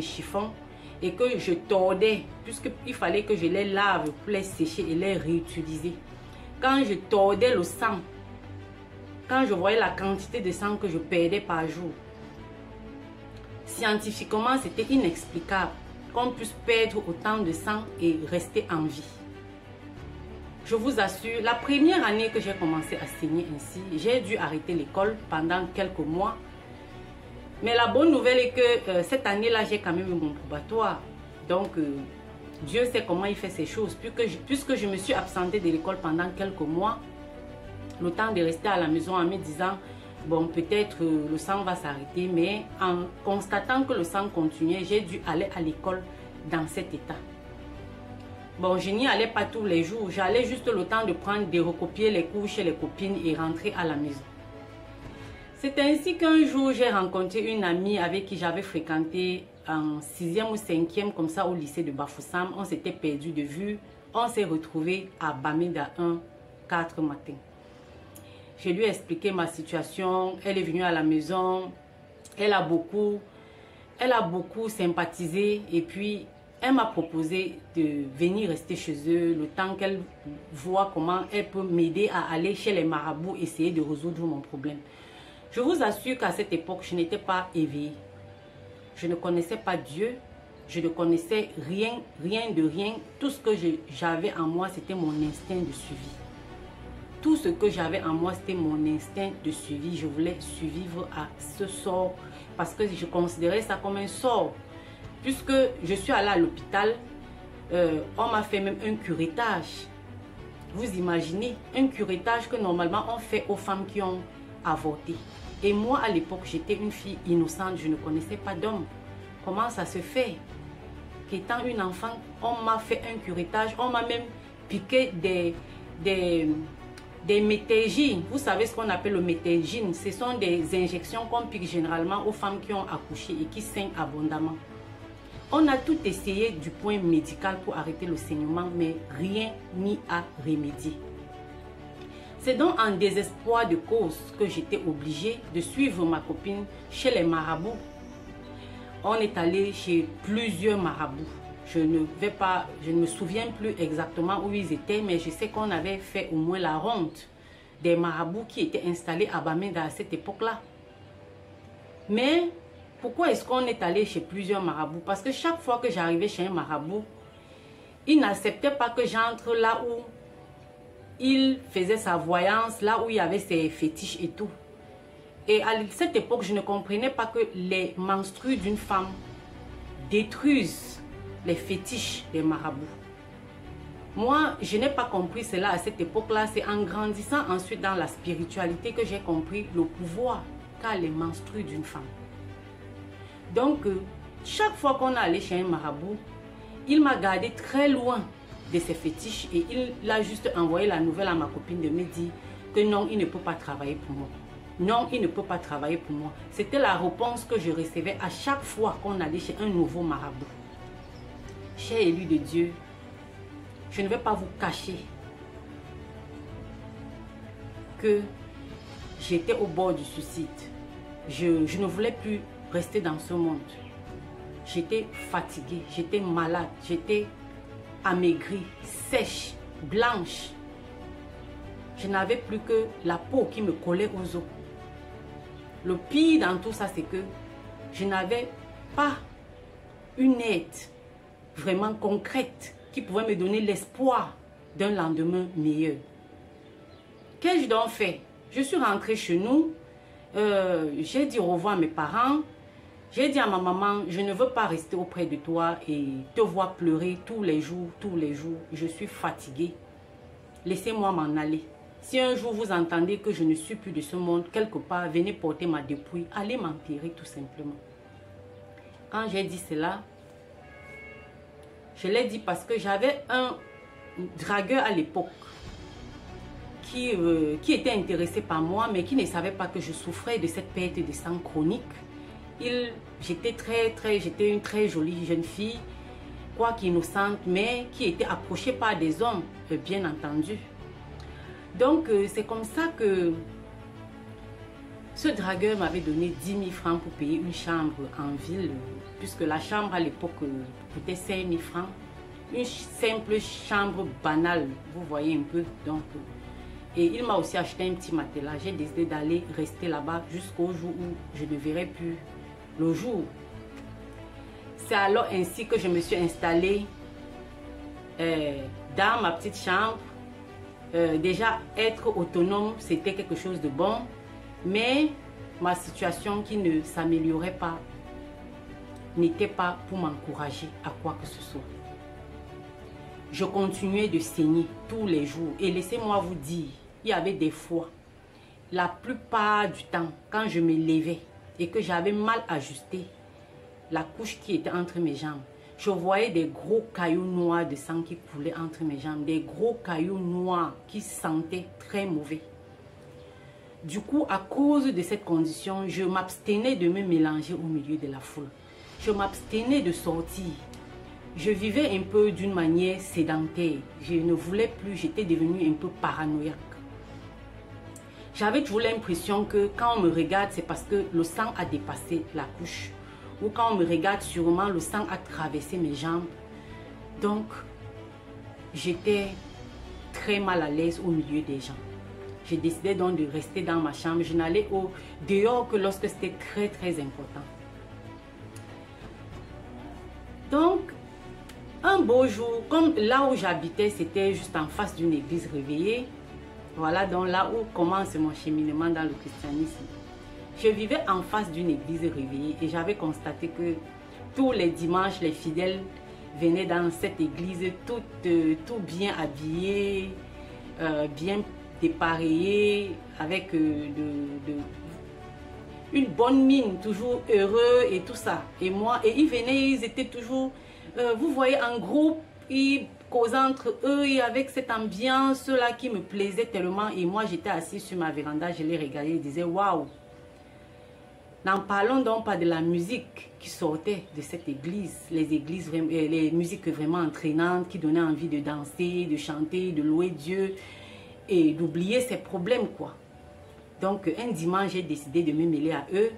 chiffon et que je tordais, puisqu'il fallait que je les lave pour les sécher et les réutiliser. Quand je tordais le sang, quand je voyais la quantité de sang que je perdais par jour, scientifiquement, c'était inexplicable qu'on puisse perdre autant de sang et rester en vie. Je vous assure, la première année que j'ai commencé à saigner ainsi, j'ai dû arrêter l'école pendant quelques mois. Mais la bonne nouvelle est que cette année-là, j'ai quand même eu mon probatoire. Donc, Dieu sait comment il fait ces choses. Puisque je me suis absentée de l'école pendant quelques mois, le temps de rester à la maison en me disant, bon, peut-être le sang va s'arrêter. Mais en constatant que le sang continuait, j'ai dû aller à l'école dans cet état. Bon, je n'y allais pas tous les jours. J'allais juste le temps de prendre, de recopier les cours chez les copines et rentrer à la maison. C'est ainsi qu'un jour, j'ai rencontré une amie avec qui j'avais fréquenté en 6e ou 5e, comme ça, au lycée de Bafoussam. On s'était perdu de vue. On s'est retrouvés à Bamenda 1, 4 matin. Je lui ai expliqué ma situation. Elle est venue à la maison. Elle a beaucoup sympathisé. Et puis, elle m'a proposé de venir rester chez eux le temps qu'elle voit comment elle peut m'aider à aller chez les marabouts, essayer de résoudre mon problème. Je vous assure qu'à cette époque, je n'étais pas éveillée. Je ne connaissais pas Dieu. Je ne connaissais rien de rien. Tout ce que j'avais en moi, c'était mon instinct de suivi. Tout ce que j'avais en moi, c'était mon instinct de suivi. Je voulais survivre à ce sort parce que je considérais ça comme un sort. Puisque je suis allée à l'hôpital, on m'a fait même un curettage. Vous imaginez, un curettage que normalement on fait aux femmes qui ont avorté. Et moi, à l'époque, j'étais une fille innocente, je ne connaissais pas d'homme. Comment ça se fait qu'étant une enfant, on m'a fait un curettage, on m'a même piqué des métégines. Vous savez ce qu'on appelle le métégine. Ce sont des injections qu'on pique généralement aux femmes qui ont accouché et qui saignent abondamment. On a tout essayé du point médical pour arrêter le saignement, mais rien n'y a remédié. C'est donc en désespoir de cause que j'étais obligée de suivre ma copine chez les marabouts. On est allé chez plusieurs marabouts. Je ne me souviens plus exactement où ils étaient, mais je sais qu'on avait fait au moins la ronde des marabouts qui étaient installés à Bamenda à cette époque-là. Mais pourquoi est-ce qu'on est allé chez plusieurs marabouts? Parce que chaque fois que j'arrivais chez un marabout, il n'acceptait pas que j'entre là où il faisait sa voyance, là où il y avait ses fétiches et tout. Et à cette époque, je ne comprenais pas que les menstrues d'une femme détruisent les fétiches des marabouts. Moi, je n'ai pas compris cela à cette époque-là. C'est en grandissant ensuite dans la spiritualité que j'ai compris le pouvoir qu'a les menstrues d'une femme. Donc, chaque fois qu'on est allé chez un marabout, il m'a gardé très loin de ses fétiches et il a juste envoyé la nouvelle à ma copine de me dire que non, il ne peut pas travailler pour moi. Non, il ne peut pas travailler pour moi. C'était la réponse que je recevais à chaque fois qu'on allait chez un nouveau marabout. Cher élu de Dieu, je ne vais pas vous cacher que j'étais au bord du suicide. Je ne voulais plus rester dans ce monde. J'étais fatiguée, j'étais malade, j'étais amaigrie, sèche, blanche. Je n'avais plus que la peau qui me collait aux os. Le pire dans tout ça, c'est que je n'avais pas une aide vraiment concrète qui pouvait me donner l'espoir d'un lendemain meilleur. Qu'ai-je donc fait? Je suis rentrée chez nous, j'ai dit au revoir à mes parents. J'ai dit à ma maman, je ne veux pas rester auprès de toi et te voir pleurer tous les jours. Je suis fatiguée. Laissez-moi m'en aller. Si un jour vous entendez que je ne suis plus de ce monde, quelque part, venez porter ma dépouille. Allez m'enterrer tout simplement. Quand j'ai dit cela, je l'ai dit parce que j'avais un dragueur à l'époque qui était intéressé par moi, mais qui ne savait pas que je souffrais de cette perte de sang chronique. J'étais une très jolie jeune fille, quoique innocente, mais qui était approchée par des hommes, bien entendu. Donc, c'est comme ça que Ce dragueur m'avait donné 10 000 francs pour payer une chambre en ville, puisque la chambre à l'époque coûtait 5 000 francs. Une simple chambre banale, vous voyez un peu. Donc, et il m'a aussi acheté un petit matelas. J'ai décidé d'aller rester là-bas jusqu'au jour où je ne verrai plus le jour. C'est alors ainsi que je me suis installée dans ma petite chambre. Déjà, être autonome, c'était quelque chose de bon. Mais ma situation qui ne s'améliorait pas n'était pas pour m'encourager à quoi que ce soit. Je continuais de saigner tous les jours. Et laissez-moi vous dire, il y avait des fois, la plupart du temps, quand je me levais et que j'avais mal ajusté la couche qui était entre mes jambes, je voyais des gros cailloux noirs de sang qui coulaient entre mes jambes. Des gros cailloux noirs qui sentaient très mauvais. Du coup, à cause de cette condition, je m'abstenais de me mélanger au milieu de la foule. Je m'abstenais de sortir. Je vivais un peu d'une manière sédentaire. Je ne voulais plus, j'étais devenue un peu paranoïaque. J'avais toujours l'impression que quand on me regarde, c'est parce que le sang a dépassé la couche. Ou quand on me regarde, sûrement le sang a traversé mes jambes. Donc, j'étais très mal à l'aise au milieu des gens. J'ai décidé donc de rester dans ma chambre. Je n'allais au dehors que lorsque c'était très très important. Donc, un beau jour, comme là où j'habitais, c'était juste en face d'une église réveillée. Voilà donc là où commence mon cheminement dans le christianisme. Je vivais en face d'une église réveillée et j'avais constaté que tous les dimanches, les fidèles venaient dans cette église tout bien habillés, bien dépareillés, avec une bonne mine, toujours heureux et tout ça. Et moi, et ils venaient, ils étaient toujours, vous voyez, en groupe, ils causaient entre eux et avec cette ambiance-là qui me plaisait tellement. Et moi, j'étais assise sur ma véranda, je les regardais et disais, waouh! N'en parlons donc pas de la musique qui sortait de cette église, les musiques vraiment entraînantes qui donnaient envie de danser, de chanter, de louer Dieu et d'oublier ses problèmes, quoi. Donc, un dimanche, j'ai décidé de me mêler à eux.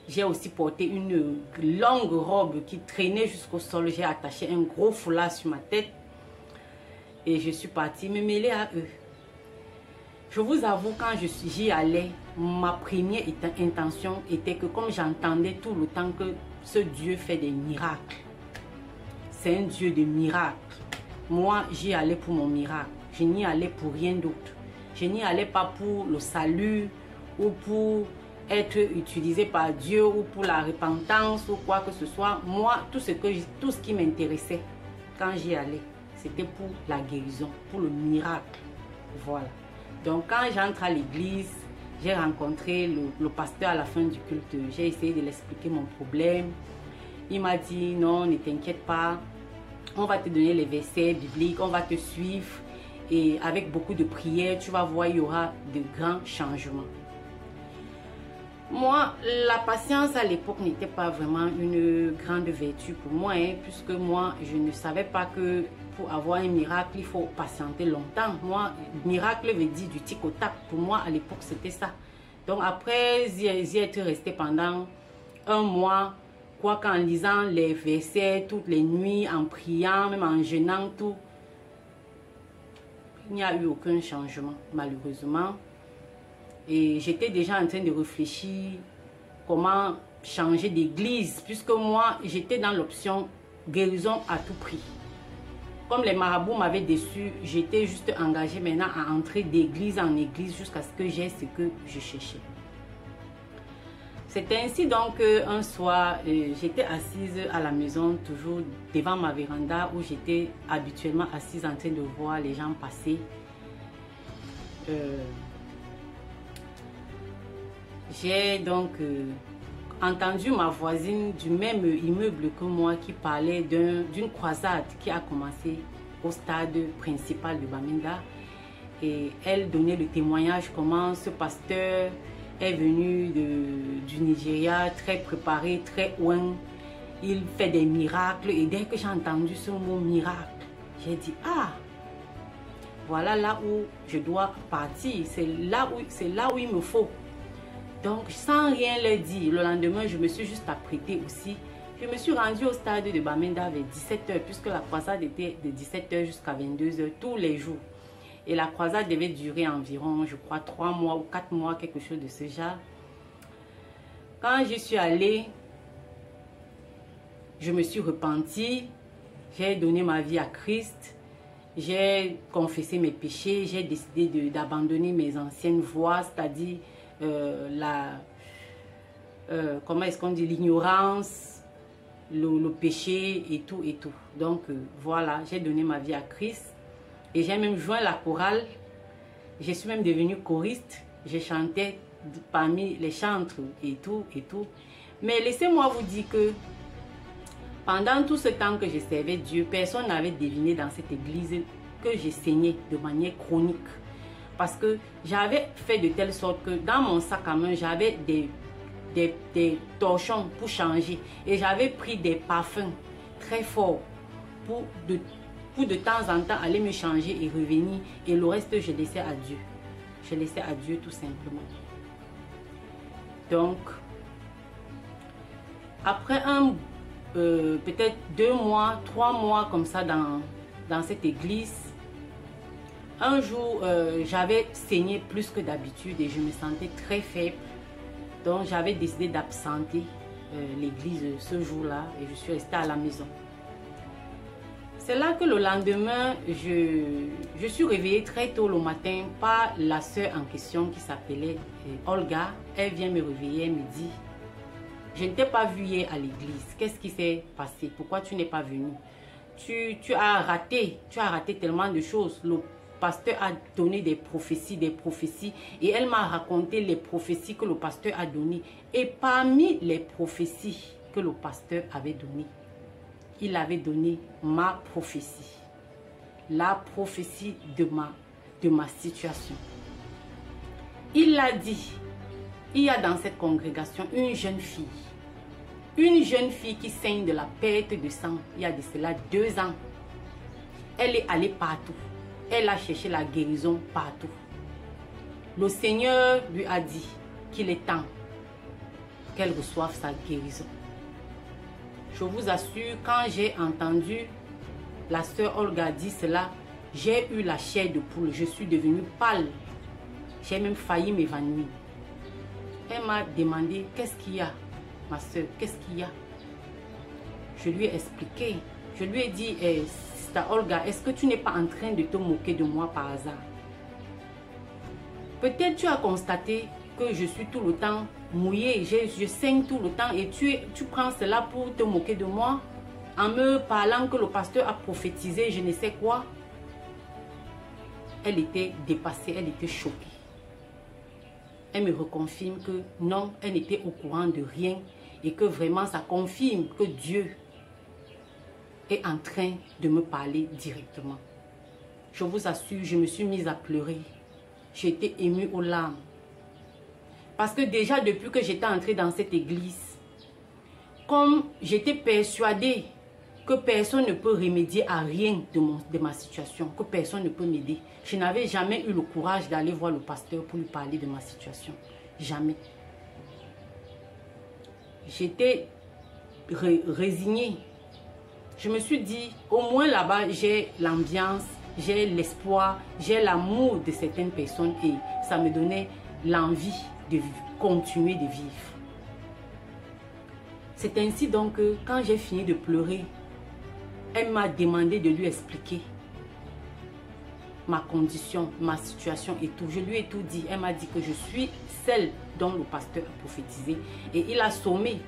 J'ai aussi porté une longue robe qui traînait jusqu'au sol. J'ai attaché un gros foulard sur ma tête et je suis partie me mêler à eux. Je vous avoue, quand j'y allais, ma première intention était que comme j'entendais tout le temps que ce Dieu fait des miracles, c'est un Dieu de miracles. Moi, j'y allais pour mon miracle. Je n'y allais pour rien d'autre. Je n'y allais pas pour le salut ou pour être utilisé par Dieu ou pour la repentance ou quoi que ce soit. Moi, tout ce qui m'intéressait quand j'y allais, c'était pour la guérison, pour le miracle. Voilà. Donc, quand j'entre à l'église, j'ai rencontré le pasteur à la fin du culte. J'ai essayé de l'expliquer mon problème. Il m'a dit, non, ne t'inquiète pas. On va te donner les versets bibliques, on va te suivre. Et avec beaucoup de prières, tu vas voir, il y aura de grands changements. Moi, la patience à l'époque n'était pas vraiment une grande vertu pour moi, hein, puisque moi, je ne savais pas que pour avoir un miracle, il faut patienter longtemps. Moi, miracle veut dire du tic au tac. Pour moi, à l'époque, c'était ça. Donc après, j'y être resté pendant un mois, quoi qu'en lisant les versets toutes les nuits, en priant, même en jeûnant, tout. Il n'y a eu aucun changement, malheureusement. Et j'étais déjà en train de réfléchir comment changer d'église, puisque moi, j'étais dans l'option guérison à tout prix. Comme les marabouts m'avaient déçu, j'étais juste engagée maintenant à entrer d'église en église jusqu'à ce que j'ai ce que je cherchais. C'était ainsi donc un soir, j'étais assise à la maison, toujours devant ma véranda où j'étais habituellement assise en train de voir les gens passer. J'ai donc entendu ma voisine du même immeuble que moi qui parlait d'une croisade qui a commencé au stade principal de Bamenda. Et elle donnait le témoignage comment ce pasteur est venu du Nigeria, très préparé, très loin. Il fait des miracles. Et dès que j'ai entendu ce mot miracle, j'ai dit, ah, voilà là où je dois partir. C'est là où il me faut. Donc, sans rien leur dire, le lendemain, je me suis juste apprêtée aussi. Je me suis rendue au stade de Bamenda vers 17 h, puisque la croisade était de 17 h jusqu'à 22 h tous les jours. Et la croisade devait durer environ, je crois, 3 mois ou 4 mois, quelque chose de ce genre. Quand je suis allée, je me suis repentie, j'ai donné ma vie à Christ, j'ai confessé mes péchés, j'ai décidé d'abandonner mes anciennes voies, c'est-à-dire comment est-ce qu'on dit, l'ignorance, le péché et tout et tout. Donc voilà, j'ai donné ma vie à Christ et j'ai même joint la chorale. Je suis même devenue choriste, je chantais parmi les chantres et tout et tout. Mais laissez-moi vous dire que pendant tout ce temps que je servais Dieu, personne n'avait deviné dans cette église que je saignais de manière chronique. Parce que j'avais fait de telle sorte que dans mon sac à main, j'avais des torchons pour changer. Et j'avais pris des parfums très forts pour de temps en temps aller me changer et revenir. Et le reste, je laissais à Dieu. Je laissais à Dieu tout simplement. Donc, après peut-être 2 mois, 3 mois comme ça dans cette église, un jour, j'avais saigné plus que d'habitude et je me sentais très faible. Donc, j'avais décidé d'absenter l'église ce jour-là et je suis restée à la maison. C'est là que le lendemain, je suis réveillée très tôt le matin par la sœur en question qui s'appelait Olga. Elle vient me réveiller, elle me dit: je ne t'ai pas vu hier à l'église. Qu'est-ce qui s'est passé? Pourquoi tu n'es pas venu? Tu as raté tellement de choses. Le pasteur a donné des prophéties et elle m'a raconté les prophéties que le pasteur a données. Et parmi les prophéties que le pasteur avait données, il avait donné ma prophétie. La prophétie de ma situation. Il a dit: il y a dans cette congrégation une jeune fille qui saigne de la perte de sang il y a de cela 2 ans. Elle est allée partout. Elle a cherché la guérison partout. Le Seigneur lui a dit qu'il est temps qu'elle reçoive sa guérison. Je vous assure, quand j'ai entendu la sœur Olga dire cela, j'ai eu la chair de poule. Je suis devenue pâle. J'ai même failli m'évanouir. Elle m'a demandé: qu'est-ce qu'il y a, ma soeur, qu'est-ce qu'il y a? Je lui ai expliqué. Je lui ai dit: Sister Olga, est-ce que tu n'es pas en train de te moquer de moi par hasard? Peut-être tu as constaté que je suis tout le temps mouillée, je saigne tout le temps et tu prends cela pour te moquer de moi en me parlant que le pasteur a prophétisé je ne sais quoi. Elle était dépassée, elle était choquée. Elle me reconfirme que non, elle n'était au courant de rien et que vraiment ça confirme que Dieu est en train de me parler directement. Je vous assure, je me suis mise à pleurer. J'ai été émue aux larmes. Parce que déjà depuis que j'étais entrée dans cette église, comme j'étais persuadée que personne ne peut remédier à rien de ma situation, que personne ne peut m'aider, je n'avais jamais eu le courage d'aller voir le pasteur pour lui parler de ma situation. Jamais. J'étais résignée. Je me suis dit, au moins là-bas, j'ai l'ambiance, j'ai l'espoir, j'ai l'amour de certaines personnes et ça me donnait l'envie de continuer de vivre. C'est ainsi donc que quand j'ai fini de pleurer, elle m'a demandé de lui expliquer ma condition, ma situation et tout. Je lui ai tout dit. Elle m'a dit que je suis celle dont le pasteur a prophétisé et il a sommé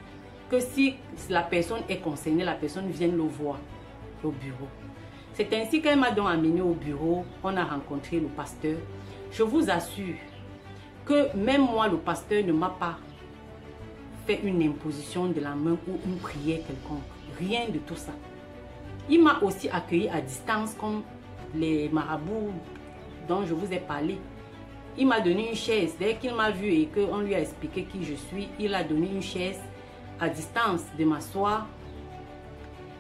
que si la personne est concernée, la personne vienne le voir au bureau. C'est ainsi qu'elle m'a donc amené au bureau. On a rencontré le pasteur. Je vous assure que même moi, le pasteur ne m'a pas fait une imposition de la main ou une prière quelconque. Rien de tout ça. Il m'a aussi accueilli à distance comme les marabouts dont je vous ai parlé. Il m'a donné une chaise. Dès qu'il m'a vu et qu'on lui a expliqué qui je suis, il a donné une chaise à distance de m'asseoir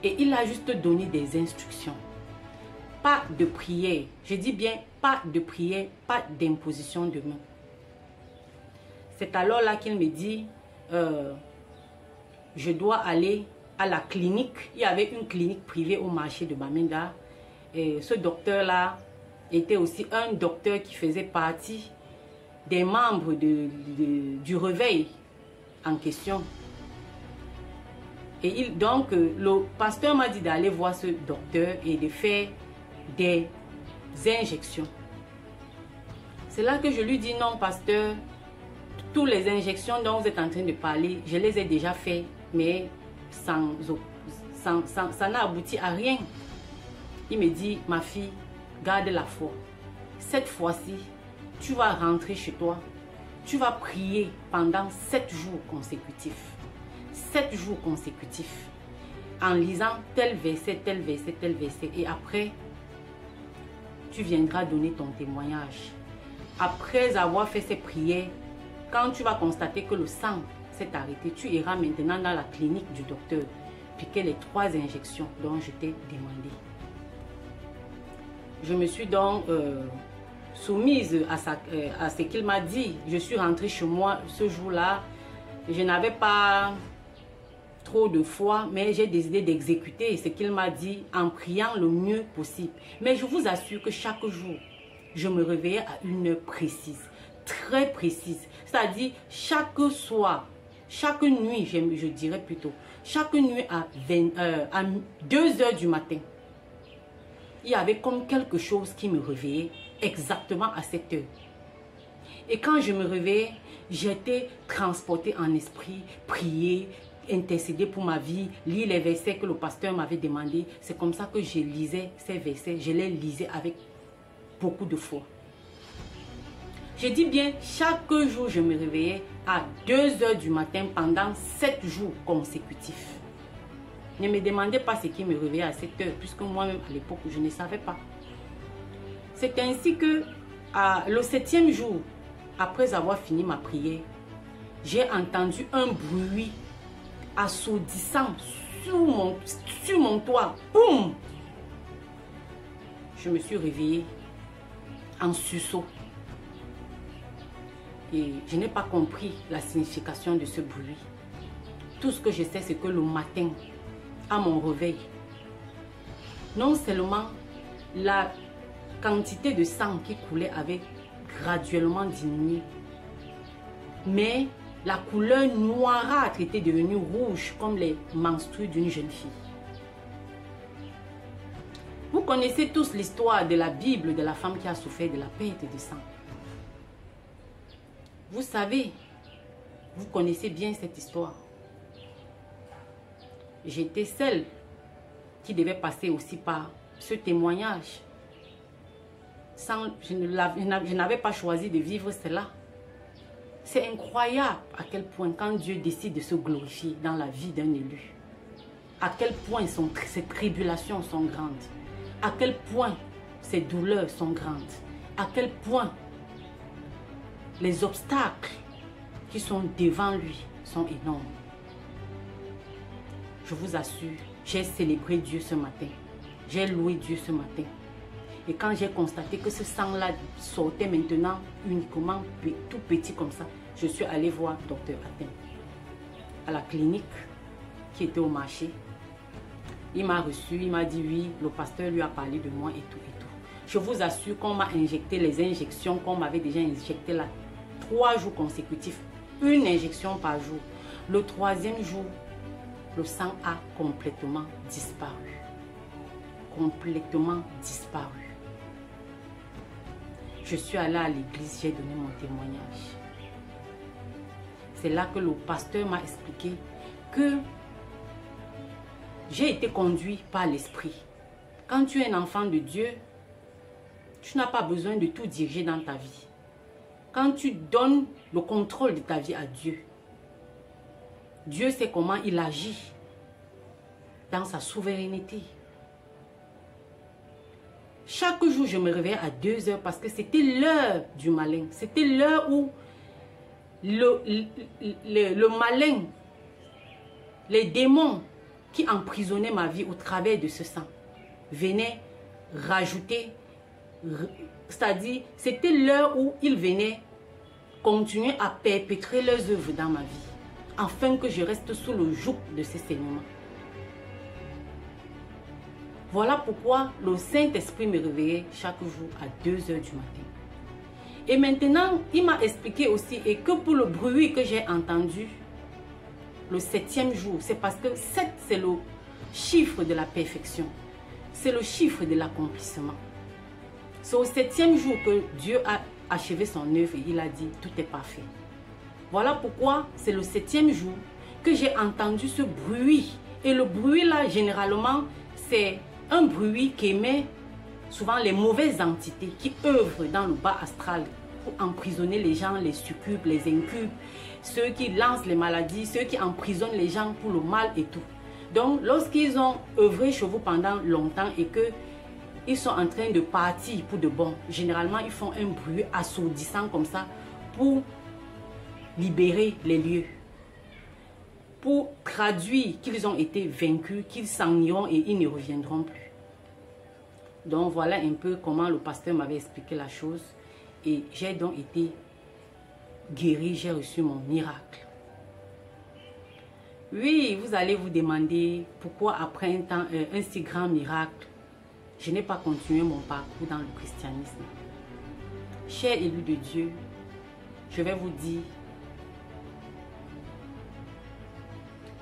et il a juste donné des instructions. Pas de prière. Je dis bien pas de prière, pas d'imposition de main. C'est alors là qu'il me dit, je dois aller à la clinique. Il y avait une clinique privée au marché de Bamenda. Et ce docteur-là était aussi un docteur qui faisait partie des membres du réveil en question. Et donc, le pasteur m'a dit d'aller voir ce docteur et de faire des injections. C'est là que je lui dis, non, pasteur, toutes les injections dont vous êtes en train de parler, je les ai déjà faites, mais ça n'a abouti à rien. Il me dit, ma fille, garde la foi. Cette fois-ci, tu vas rentrer chez toi. Tu vas prier pendant 7 jours consécutifs. 7 jours consécutifs. En lisant tel verset, tel verset, tel verset. Et après, tu viendras donner ton témoignage. Après avoir fait ces prières, quand tu vas constater que le sang s'est arrêté, tu iras maintenant dans la clinique du docteur piquer les 3 injections dont je t'ai demandé. Je me suis donc soumise à ce qu'il m'a dit. Je suis rentrée chez moi ce jour-là. Je n'avais pas trop de foi, mais j'ai décidé d'exécuter ce qu'il m'a dit en priant le mieux possible. Mais je vous assure que chaque jour, je me réveillais à une heure précise, très précise. C'est-à-dire chaque soir, chaque nuit, je dirais plutôt, chaque nuit à 2 heures du matin, il y avait comme quelque chose qui me réveillait exactement à cette heure. Et quand je me réveillais, j'étais transportée en esprit, prier, intercéder pour ma vie, lire les versets que le pasteur m'avait demandé. C'est comme ça que je lisais ces versets, je les lisais avec beaucoup de foi. Je dis bien, chaque jour, je me réveillais à 2 heures du matin pendant 7 jours consécutifs. Ne me demandez pas ce qui me réveillait à cette heure, puisque moi-même, à l'époque, je ne savais pas. C'est ainsi que, le 7e jour, après avoir fini ma prière, j'ai entendu un bruit assourdissant sur mon toit. Boum! Je me suis réveillée en sursaut. Et je n'ai pas compris la signification de ce bruit. Tout ce que je sais, c'est que le matin, à mon réveil, non seulement la quantité de sang qui coulait avait graduellement diminué, mais la couleur noirâtre était devenue rouge comme les menstrues d'une jeune fille. Vous connaissez tous l'histoire de la Bible de la femme qui a souffert de la perte de sang. Vous savez, vous connaissez bien cette histoire. J'étais celle qui devait passer aussi par ce témoignage. Je n'avais pas choisi de vivre cela. C'est incroyable à quel point quand Dieu décide de se glorifier dans la vie d'un élu, à quel point ses tribulations sont grandes, à quel point ses douleurs sont grandes, à quel point les obstacles qui sont devant lui sont énormes. Je vous assure, j'ai célébré Dieu ce matin. J'ai loué Dieu ce matin. Et quand j'ai constaté que ce sang-là sortait maintenant uniquement tout petit comme ça, je suis allée voir Dr Atem à la clinique qui était au marché. Il m'a reçu, il m'a dit oui, le pasteur lui a parlé de moi et tout et tout. Je vous assure qu'on m'a injecté les injections qu'on m'avait déjà injectées là. 3 jours consécutifs, une injection par jour. Le 3e jour, le sang a complètement disparu. Complètement disparu. Je suis allée à l'église, j'ai donné mon témoignage. C'est là que le pasteur m'a expliqué que j'ai été conduit par l'esprit. Quand tu es un enfant de Dieu, tu n'as pas besoin de tout diriger dans ta vie. Quand tu donnes le contrôle de ta vie à Dieu, Dieu sait comment il agit dans sa souveraineté. Chaque jour, je me réveillais à 2 heures parce que c'était l'heure du malin. C'était l'heure où le malin, les démons qui emprisonnaient ma vie au travers de ce sang, venaient rajouter, c'est-à-dire c'était l'heure où ils venaient continuer à perpétrer leurs œuvres dans ma vie, afin que je reste sous le joug de ces saignements. Voilà pourquoi le Saint-Esprit me réveillait chaque jour à 2 heures du matin. Et maintenant, il m'a expliqué aussi et que pour le bruit que j'ai entendu, le 7e jour, c'est parce que 7, c'est le chiffre de la perfection. C'est le chiffre de l'accomplissement. C'est au 7e jour que Dieu a achevé son œuvre et il a dit tout est parfait. Voilà pourquoi c'est le 7e jour que j'ai entendu ce bruit. Et le bruit là, généralement, c'est un bruit qu'émet souvent les mauvaises entités qui œuvrent dans le bas astral pour emprisonner les gens, les succubes, les incubes, ceux qui lancent les maladies, ceux qui emprisonnent les gens pour le mal et tout. Donc, lorsqu'ils ont œuvré chez vous pendant longtemps et qu'ils sont en train de partir pour de bon, généralement, ils font un bruit assourdissant comme ça pour libérer les lieux, pour traduire qu'ils ont été vaincus, qu'ils s'en iront et ils ne reviendront plus. Donc, voilà un peu comment le pasteur m'avait expliqué la chose. Et j'ai donc été guéri, j'ai reçu mon miracle. Oui, vous allez vous demander pourquoi après un si grand miracle, je n'ai pas continué mon parcours dans le christianisme. Chers élus de Dieu, je vais vous dire,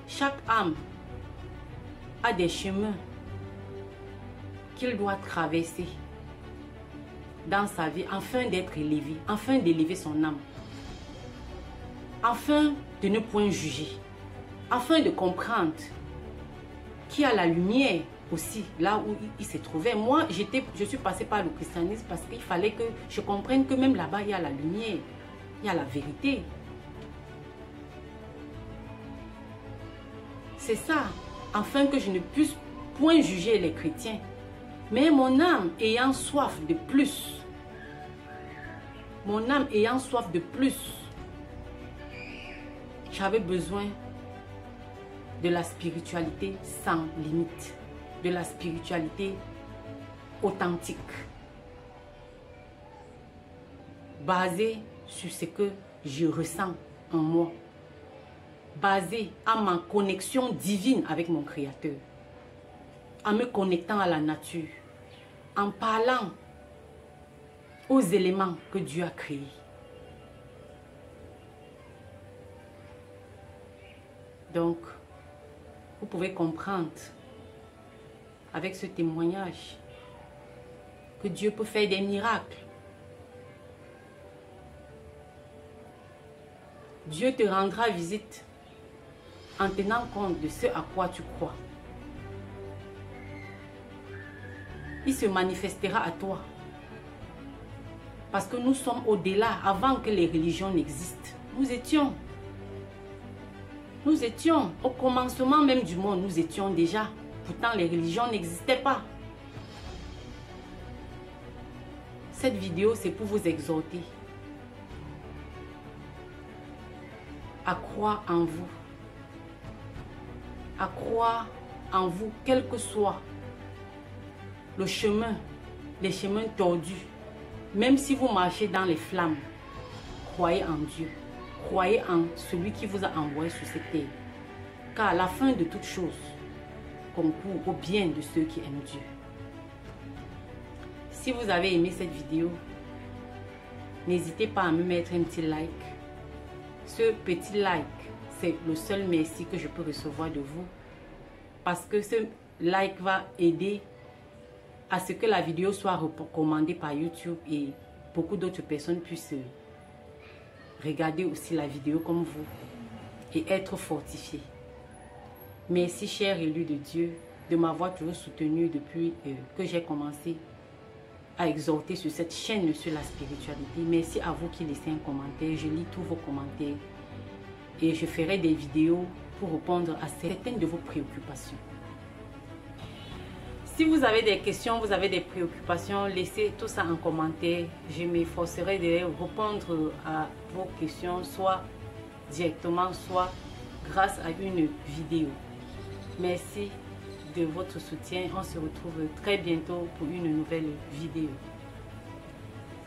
chaque âme a des chemins qu'il doit traverser dans sa vie afin d'être élevé, afin d'élever son âme, afin de ne point juger, afin de comprendre qu'il y a la lumière aussi là où il se trouvait. Moi, je suis passée par le christianisme parce qu'il fallait que je comprenne que même là-bas, il y a la lumière, il y a la vérité. C'est ça, afin que je ne puisse point juger les chrétiens. Mais mon âme ayant soif de plus, j'avais besoin de la spiritualité sans limite, de la spiritualité authentique, basée sur ce que je ressens en moi, basée à ma connexion divine avec mon Créateur, en me connectant à la nature, en parlant aux éléments que Dieu a créés. Donc, vous pouvez comprendre avec ce témoignage que Dieu peut faire des miracles. Dieu te rendra visite en tenant compte de ce à quoi tu crois. Il se manifestera à toi. Parce que nous sommes au-delà, avant que les religions n'existent. Nous étions au commencement même du monde, nous étions déjà. Pourtant, les religions n'existaient pas. Cette vidéo, c'est pour vous exhorter à croire en vous. À croire en vous, quel que soit le chemin, les chemins tordus. Même si vous marchez dans les flammes, croyez en Dieu. Croyez en celui qui vous a envoyé sur cette terre. Car la fin de toute chose concourt au bien de ceux qui aiment Dieu. Si vous avez aimé cette vidéo, n'hésitez pas à me mettre un petit like. Ce petit like, c'est le seul merci que je peux recevoir de vous. Parce que ce like va aider à ce que la vidéo soit recommandée par YouTube et beaucoup d'autres personnes puissent regarder aussi la vidéo comme vous et être fortifiées. Merci, chers élus de Dieu, de m'avoir toujours soutenu depuis que j'ai commencé à exhorter sur cette chaîne sur la spiritualité. Merci à vous qui laissez un commentaire. Je lis tous vos commentaires et je ferai des vidéos pour répondre à certaines de vos préoccupations. Si vous avez des questions, vous avez des préoccupations, laissez tout ça en commentaire. Je m'efforcerai de répondre à vos questions, soit directement, soit grâce à une vidéo. Merci de votre soutien. On se retrouve très bientôt pour une nouvelle vidéo.